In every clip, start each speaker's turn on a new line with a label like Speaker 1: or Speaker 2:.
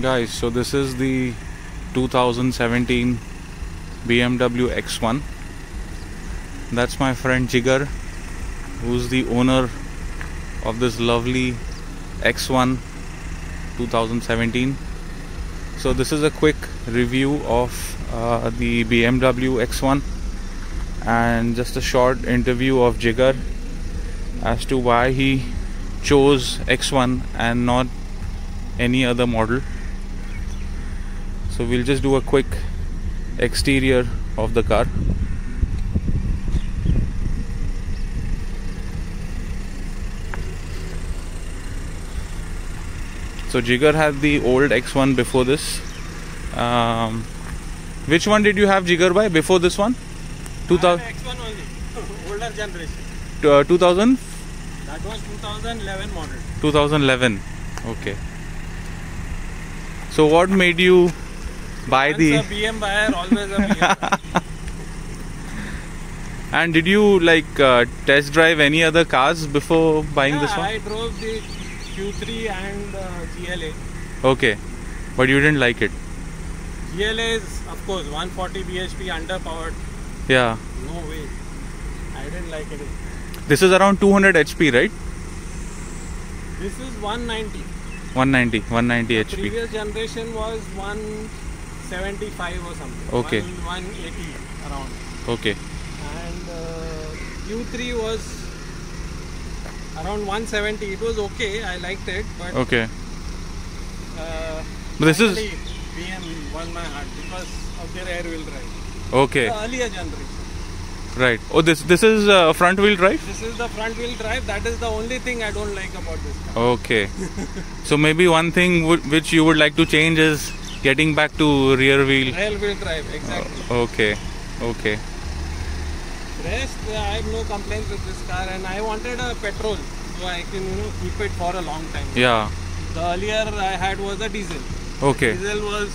Speaker 1: Guys, so this is the 2017 BMW X1. That's my friend Jigar, who's the owner of this lovely X1 2017. So this is a quick review of the BMW X1 and just a short interview of Jigar as to why he chose X1 and not any other model. So we'll just do a quick exterior of the car. So Jigar had the old X1 before this. Which one did you have, Jigar, bhai, before this one? 2000
Speaker 2: X1 only, older generation.
Speaker 1: 2000?
Speaker 2: That was 2011 model.
Speaker 1: 2011. Okay. So what made you buy
Speaker 2: Once a BM buyer, always a BM.
Speaker 1: And did you test drive any other cars before buying this one?
Speaker 2: I drove the Q3 and GLA.
Speaker 1: Okay, but you didn't like it.
Speaker 2: GLA is, of course, 140 bhp underpowered.
Speaker 1: Yeah.
Speaker 2: No way. I didn't like it.
Speaker 1: This is around 200 HP, right?
Speaker 2: This is 190.
Speaker 1: 190
Speaker 2: The
Speaker 1: HP.
Speaker 2: previous generation was 175 or something.
Speaker 1: Okay.
Speaker 2: 180 around.
Speaker 1: Okay.
Speaker 2: And Q3 was around 170. It was okay. I liked it, but
Speaker 1: Okay. But this is
Speaker 2: BM won my heart because of their air-wheel drive.
Speaker 1: okay.
Speaker 2: The earlier generation.
Speaker 1: Right. Oh, this is front wheel drive.
Speaker 2: This is the front-wheel drive. That is the only thing I don't like about this car.
Speaker 1: Okay. So maybe one thing which you would like to change is getting back to rear wheel.
Speaker 2: Rear-wheel drive, exactly.
Speaker 1: Okay. Okay.
Speaker 2: Rest, I have no complaints with this car, and I wanted a petrol so I can keep it for a long time.
Speaker 1: Yeah.
Speaker 2: The earlier I had was a diesel.
Speaker 1: Okay.
Speaker 2: Diesel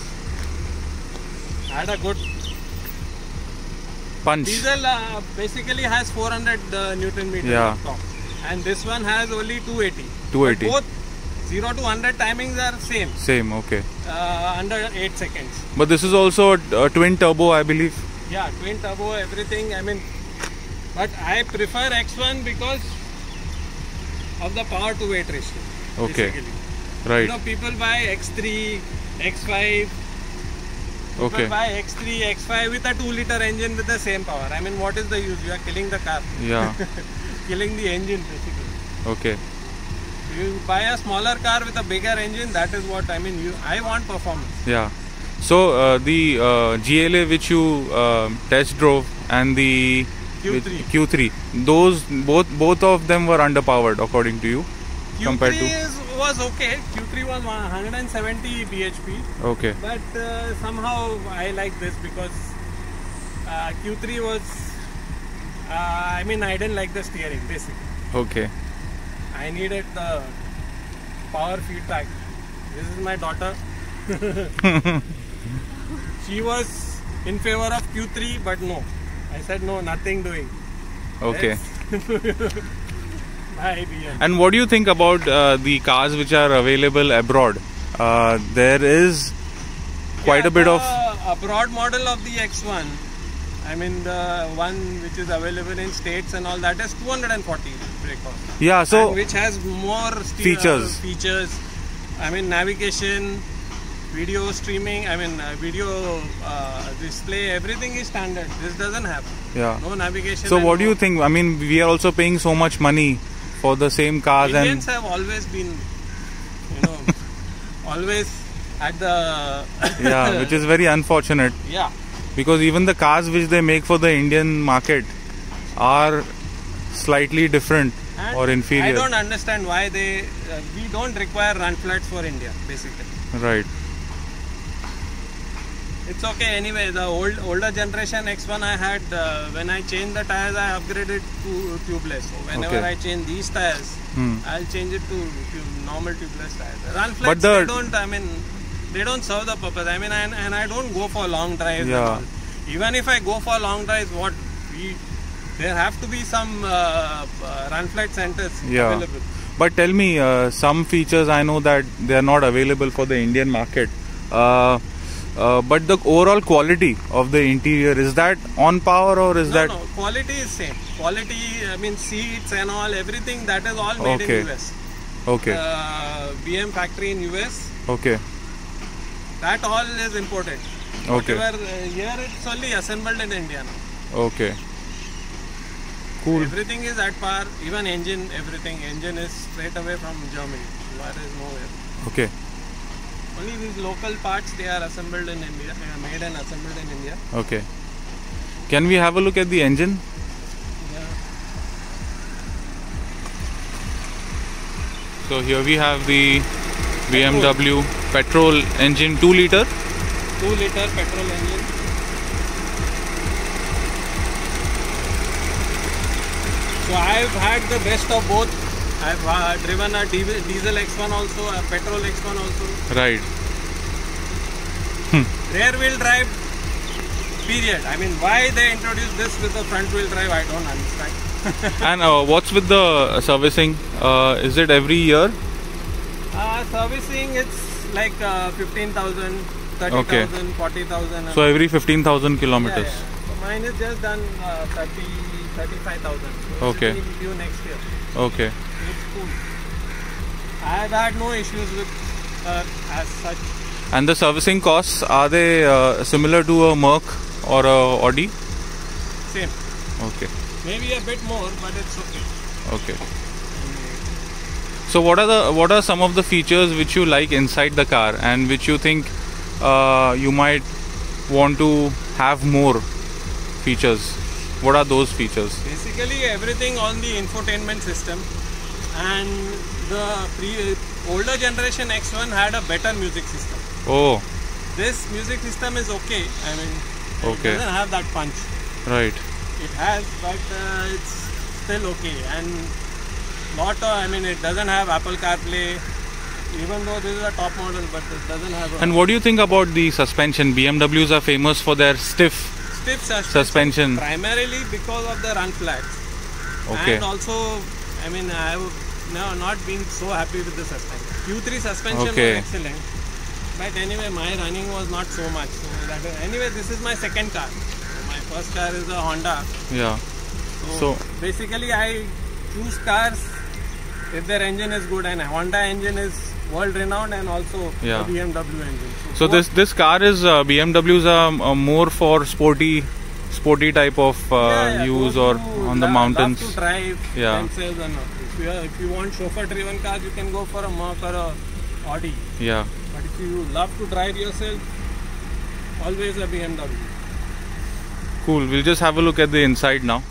Speaker 2: had a good
Speaker 1: Punch.
Speaker 2: diesel. Basically has 400 Newton meter
Speaker 1: Yeah.
Speaker 2: top, and this one has only 280.
Speaker 1: 280.
Speaker 2: But both 0 to 100 timings are same.
Speaker 1: Same. Okay.
Speaker 2: Under 8 seconds.
Speaker 1: But this is also a twin turbo, I believe.
Speaker 2: Yeah, twin turbo, everything. I mean, but I prefer X1 because of the power to weight ratio.
Speaker 1: Okay.
Speaker 2: Basically.
Speaker 1: Right.
Speaker 2: People buy X3, X5. People
Speaker 1: Okay.
Speaker 2: buy X3, X5 with a 2-liter engine with the same power. I mean, what is the use? You are killing the car.
Speaker 1: Yeah.
Speaker 2: Killing the engine basically.
Speaker 1: Okay.
Speaker 2: You buy a smaller car with a bigger engine, that is what I mean. I want performance.
Speaker 1: Yeah. So the GLA which you test drove and the
Speaker 2: Q3.
Speaker 1: Q3, those both of them were underpowered according to you. Compared to
Speaker 2: Q3 was okay. Q3 was 170 bhp.
Speaker 1: Okay.
Speaker 2: But somehow I like this because Q3 was, I mean, I didn't like the steering basically.
Speaker 1: Okay.
Speaker 2: I needed the power feedback. This is my daughter. She was in favor of Q3, but no. I said no, nothing doing.
Speaker 1: Okay.
Speaker 2: Bye, BM.
Speaker 1: And what do you think about the cars which are available abroad? There is quite a bit of
Speaker 2: abroad model of the X1. I mean, the one which is available in States and all that is 240 brake horse.
Speaker 1: yeah. So
Speaker 2: And which has more
Speaker 1: features.
Speaker 2: Features. I mean, navigation, video streaming. I mean, video display. Everything is standard. This doesn't have.
Speaker 1: yeah.
Speaker 2: No navigation.
Speaker 1: So
Speaker 2: and
Speaker 1: what do
Speaker 2: no-
Speaker 1: you think? I mean, we are also paying so much money for the same cars
Speaker 2: Indians have always been, always at the.
Speaker 1: yeah, which is very unfortunate.
Speaker 2: Yeah.
Speaker 1: Because even the cars which they make for the Indian market are slightly different
Speaker 2: And
Speaker 1: or inferior.
Speaker 2: I don't understand why we don't require run flats for India, basically.
Speaker 1: Right.
Speaker 2: It's okay anyway. The older generation X1 I had, when I changed the tires, I upgraded to tubeless. So whenever
Speaker 1: Okay.
Speaker 2: I change these tires, I'll change it to normal tubeless tires. Run flats,
Speaker 1: But the-
Speaker 2: they don't. I mean, they don't serve the purpose. I mean, and I don't go for long drives.
Speaker 1: Yeah.
Speaker 2: And all. Even if I go for long drives, there have to be some run flat centers
Speaker 1: Yeah.
Speaker 2: available.
Speaker 1: But tell me, some features I know that they are not available for the Indian market. But the overall quality of the interior, is that on par, or is that?
Speaker 2: No, quality is same. Quality, I mean seats and all, everything, that is all made in US.
Speaker 1: Okay.
Speaker 2: BM factory in US.
Speaker 1: Okay.
Speaker 2: That all is imported.
Speaker 1: Okay.
Speaker 2: Whatever, here it's only assembled in India now.
Speaker 1: Okay. Cool.
Speaker 2: Everything is at par, even engine, everything. Engine is straight away from Germany. There is nowhere.
Speaker 1: Okay.
Speaker 2: Only these local parts, they are assembled in India, made and assembled in India.
Speaker 1: Okay. Can we have a look at the engine?
Speaker 2: Yeah.
Speaker 1: So here we have the BMW petrol engine, 2 liter.
Speaker 2: 2-liter petrol engine. So I've had the best of both. I've driven a diesel X1 also, a petrol X1 also.
Speaker 1: Right.
Speaker 2: Rear wheel drive, period. I mean, why they introduced this with the front wheel drive, I don't understand.
Speaker 1: And what's with the servicing? Is it every year?
Speaker 2: Servicing, it's like 15,000, 30,000,
Speaker 1: Okay.
Speaker 2: 40,000.
Speaker 1: So every 15,000 kilometers.
Speaker 2: Yeah. So mine is just done 35,000. So
Speaker 1: Okay.
Speaker 2: it will be due next year.
Speaker 1: Okay.
Speaker 2: It's cool. I've had no issues with as such.
Speaker 1: And the servicing costs, are they similar to a Merc or a Audi?
Speaker 2: Same.
Speaker 1: Okay.
Speaker 2: Maybe a bit more, but it's okay.
Speaker 1: Okay. So what are some of the features which you like inside the car and which you think you might want to have more features? What are those features?
Speaker 2: Basically everything on the infotainment system, and the older generation X1 had a better music system.
Speaker 1: Oh,
Speaker 2: This music system is okay. I mean,
Speaker 1: Okay.
Speaker 2: it doesn't have that punch.
Speaker 1: right.
Speaker 2: It has, but it's still okay. And I mean, it doesn't have Apple CarPlay, even though this is a top model, but it doesn't have.
Speaker 1: And what do you think about the suspension? BMWs are famous for their stiff
Speaker 2: stiff
Speaker 1: suspension.
Speaker 2: primarily because of the run flats.
Speaker 1: Okay.
Speaker 2: And also, I mean, I have not been so happy with the suspension. Q3 suspension
Speaker 1: Okay.
Speaker 2: was excellent, but anyway, my running was not so much. So anyway, this is my second car. So my first car is a Honda.
Speaker 1: Yeah.
Speaker 2: So
Speaker 1: So
Speaker 2: basically, I choose cars if their engine is good, and Honda engine is world renowned, and also
Speaker 1: Yeah.
Speaker 2: the BMW engine.
Speaker 1: So this car is BMWs are more for sporty type of use,
Speaker 2: those
Speaker 1: or
Speaker 2: who
Speaker 1: on the
Speaker 2: love
Speaker 1: mountains.
Speaker 2: to drive
Speaker 1: Yeah.
Speaker 2: themselves, and if you want chauffeur-driven cars, you can go for a Merc or a Audi.
Speaker 1: Yeah.
Speaker 2: But if you love to drive yourself, always a BMW.
Speaker 1: Cool. We'll just have a look at the inside now.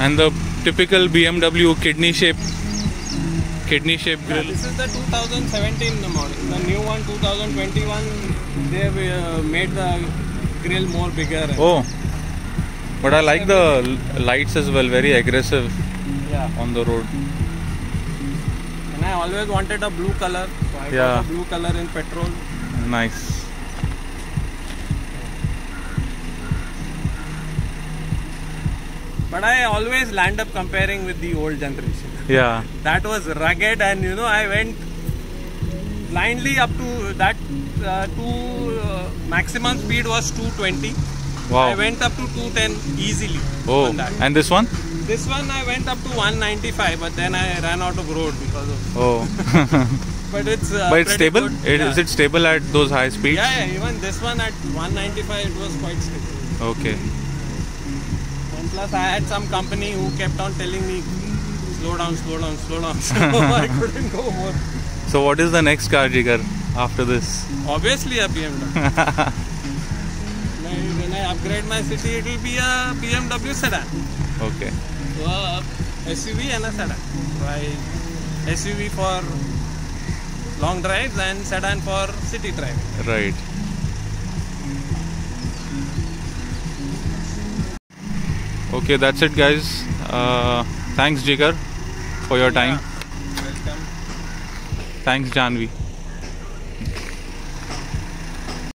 Speaker 1: And the typical BMW kidney shape grill.
Speaker 2: This is the 2017 model. The new one, 2021, they made the grill more bigger.
Speaker 1: Oh, but I like the lights as well. Very aggressive.
Speaker 2: Yeah.
Speaker 1: On the road.
Speaker 2: And I always wanted a blue color, so I got a blue color in petrol.
Speaker 1: Nice.
Speaker 2: But I always land up comparing with the old generation.
Speaker 1: Yeah.
Speaker 2: That was rugged, and I went blindly up to that. Maximum speed was 220.
Speaker 1: Wow.
Speaker 2: I went up to 210 easily.
Speaker 1: Oh,
Speaker 2: on that.
Speaker 1: And this one?
Speaker 2: This one I went up to 195, but then I ran out of road because of.
Speaker 1: Oh.
Speaker 2: But it's.
Speaker 1: But it's stable. Is it stable at those high speeds?
Speaker 2: Yeah. Even this one at 195, it was quite stable.
Speaker 1: Okay.
Speaker 2: And plus, I had some company who kept on telling me, slow down, slow down, slow down. So I couldn't go more.
Speaker 1: So what is the next car, Jigar, after this?
Speaker 2: Obviously a BMW. When I upgrade my city, it will be a BMW sedan.
Speaker 1: Okay.
Speaker 2: So a SUV and a sedan. So SUV for long drives and sedan for city driving.
Speaker 1: Right. Okay, that's it, guys. Thanks, Jigar, for your time.
Speaker 2: Welcome.
Speaker 1: Thanks, Janvi.